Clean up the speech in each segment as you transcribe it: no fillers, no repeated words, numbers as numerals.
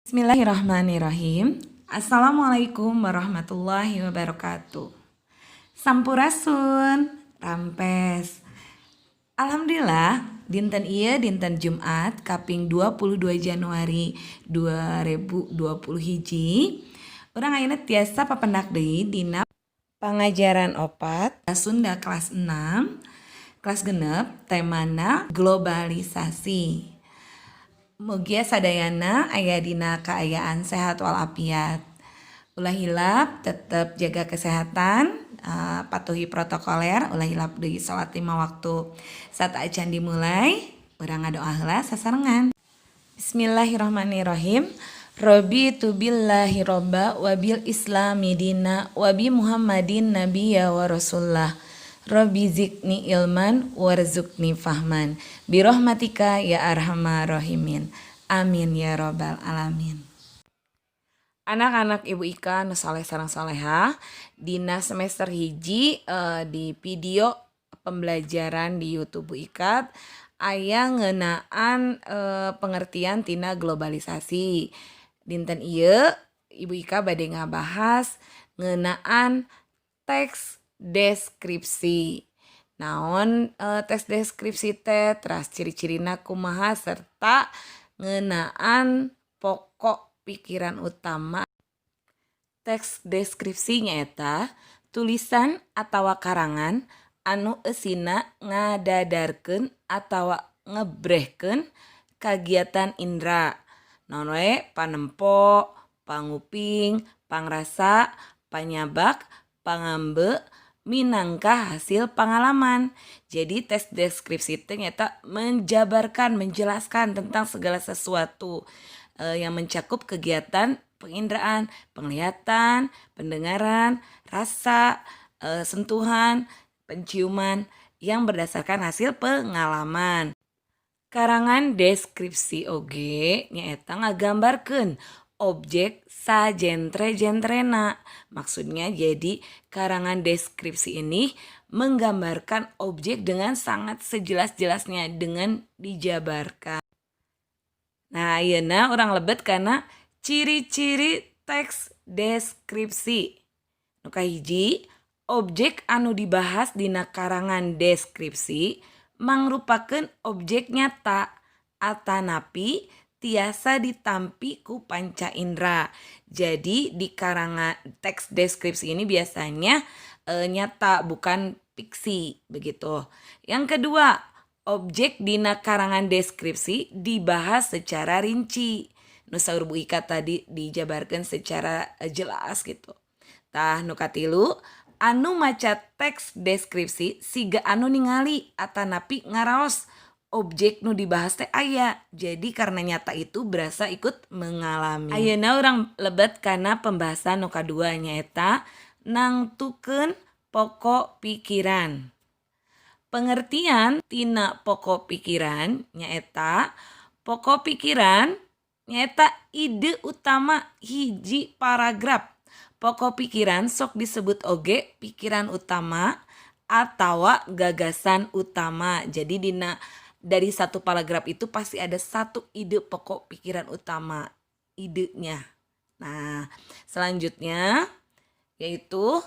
Bismillahirrahmanirrahim. Assalamualaikum warahmatullahi wabarakatuh. Sampurasun, rampes. Alhamdulillah, dinten dinten Jumat kaping 22 Januari 2020 hiji. Urang ayeuna tiasa papendak deui dina pangajaran opat Sunda kelas 6, kelas genep, temana globalisasi. Mugia sadayana aya dina kaayaan sehat walafiat. Ulah hilap tetap jaga kesehatan, patuhi protokoler, ulah hilap deui salat 5 waktu. Saat acan dimulai, urang ngadoa heula sasarengan. Bismillahirrahmanirrahim. Rabbi tu billahi robba wa bil islami dina wa bi Muhammadin nabiyya wa rasulullah. Rabbi zikni ilman warzuqni fahman birahmatika ya arhamar rahimin. Amin ya robbal alamin. Anak-anak Ibu Ika nu saleh sareng salehah dina semester hiji di video pembelajaran di YouTube Bu Ika aya ngeunaan pengertian tina globalisasi. Dinten ieu Ibu Ika bade ngabahas ngeunaan teks deskripsi. Naon teks deskripsi teh, teras ciri-cirina kumaha serta ngeunaan pokok pikiran utama. Teks deskripsi nyaeta tulisan atawa karangan anu eusina ngadadarkeun atawa ngebrehkeun kagiatan indra. Naon we panempo, panguping, pangrasa, panyabak, pangambe, minangka hasil pengalaman. Jadi tes deskripsi itu nyata menjabarkan, menjelaskan tentang segala sesuatu yang mencakup kegiatan penginderaan, penglihatan, pendengaran, rasa, sentuhan, penciuman yang berdasarkan hasil pengalaman. Karangan deskripsi oge nyaeta ngagambarkeun objek sajentre-jentrena. Maksudnya jadi karangan deskripsi ini menggambarkan objek dengan sangat sejelas-jelasnya dengan dijabarkan. Nah, ayeuna urang lebet kana ciri-ciri teks deskripsi. Nu kahiji, objek anu dibahas dina karangan deskripsi mangrupakeun objek nyata atanapi tiasa ditampi ku panca indera. Jadi di karangan teks deskripsi ini biasanya nyata bukan fiksi begitu. Yang kedua, objek dina karangan deskripsi dibahas secara rinci. Nu saur Bu Ika tadi dijabarkan secara jelas gitu. Tah nu katilu, anu maca teks deskripsi siga anu ningali atanapi ngaraos objek nu dibahas teh aya. Jadi karena nyata itu berasa ikut mengalami. Ayeuna urang lebet kana pembahasan nu kadua nyaeta nangtukeun pokok pikiran. Pengertian tina pokok pikiran nyaeta pokok pikiran nyaeta ide utama hiji paragraf. Pokok pikiran sok disebut oge pikiran utama atawa gagasan utama. Jadi dari satu paragraf itu pasti ada satu ide pokok pikiran utama, idenya. Nah, selanjutnya yaitu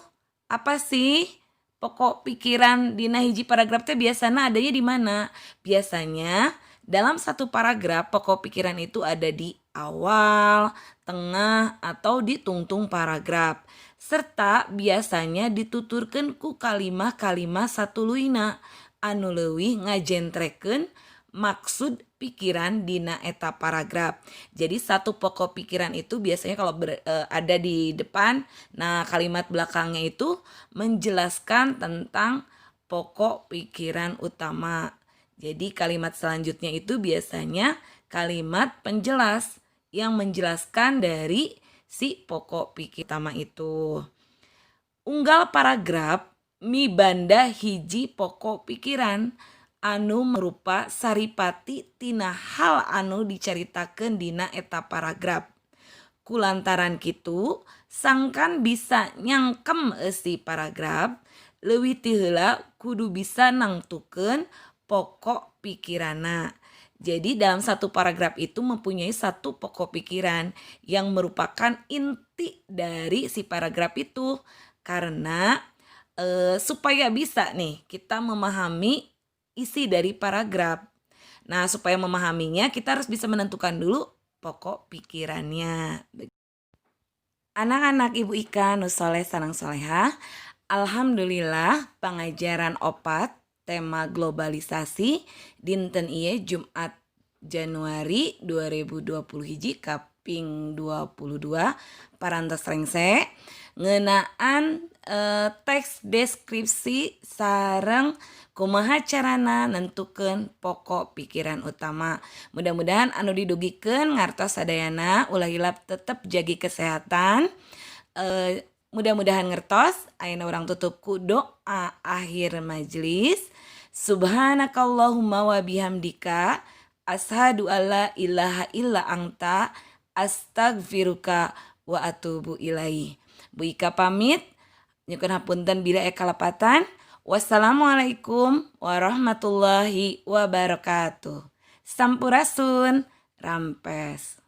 apa sih pokok pikiran dina hiji paragraf teh biasanya adanya di mana? Biasanya dalam satu paragraf pokok pikiran itu ada di awal, tengah, atau di tungtung paragraf. Serta biasanya dituturkeun ku kalimah-kalimah satuluyna anu leuwih ngajentrekeun maksud pikiran dina eta paragraf. Jadi satu pokok pikiran itu biasanya kalau ada di depan, nah kalimat belakangnya itu menjelaskan tentang pokok pikiran utama. Jadi kalimat selanjutnya itu biasanya kalimat penjelas yang menjelaskan dari si pokok pikir utama itu. Unggal paragraf mibanda hiji pokok pikiran anu merupa saripati tina hal anu dicaritakeun dina eta paragraf. Kulantaran kitu sangkan bisa nyangkem eusi paragraf leuwih ti heula kudu bisa nangtukeun pokok pikirana. Jadi dalam satu paragraf itu mempunyai satu pokok pikiran yang merupakan inti dari si paragraf itu. Karena supaya bisa nih kita memahami isi dari paragraf. Nah, supaya memahaminya kita harus bisa menentukan dulu pokok pikirannya. Anak-anak Ibu Ika Nusoleh Sareng Soleha, alhamdulillah pengajaran opat tema globalisasi dinten ieu Jumat Januari 2020 hiji kaping 22 parantos rengse ngeunaan teks deskripsi sareng kumaha carana nentukeun pokok pikiran utama. Mudah-mudahan anu didugikeun ngartos sadayana ulah hilap tetep jagi kesehatan. Mudah-mudahan ngertos. Ayeuna urang tutup ku doa akhir majelis. Subhanakallahumma wa bihamdika ashadu alla ilaha illa anta astagfiruka wa atubu ilaih. Bu Ika pamit. Nyukeun hapunten bila kalepatan. Wassalamualaikum warahmatullahi wabarakatuh. Sampurasun. Rampes.